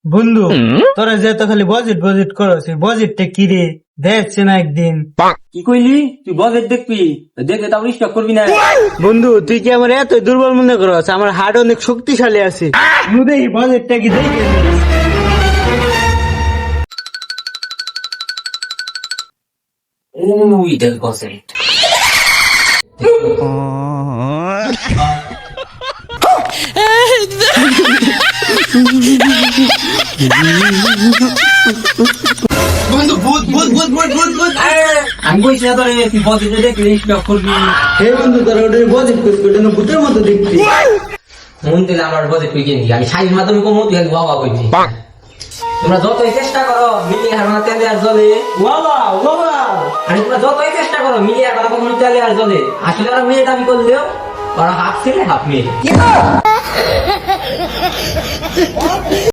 বন্ধু তোরা যে তো খালি বাজেট বাজেট করছ বাজেটটা কি রে দেখছে না একদিন। কি কইলি তুই বাজেট দেখবি দেখে তাও স্টক করবি না। বন্ধু তুই কি আমার এত দুর্বল মনে করছ? আমার হার্ট অনেক শক্তিশালী আছে। দেখি বাজেটটা কি দেখে ওই দেখ বাজেট বন্ধু ভূত ভূত ভূত ভূত ভূত ভূত। আমি কইছি না তোরে তুই বাজেটে দেখলে স্টক করবি। হে বন্ধু তোরা ওটা বাজেট করছিস, ওটা না ভূতের মতো দেখছি। মন থেকে আমার বাজেট কই কিনবি আমি সাইজের মাধ্যমে কমো তুই খালি বাবা কইছি। তোমরা যতই চেষ্টা করো মিলিয়ে হার তেলে আর জলে বাবা বাবা আমি তোমরা যতই চেষ্টা করো মিলিয়ে হার কখনো তেলে আর জলে আসলে ওরা মেয়ে দাবি করলেও ওরা হাফ ছেলে হাফ মেয়ে।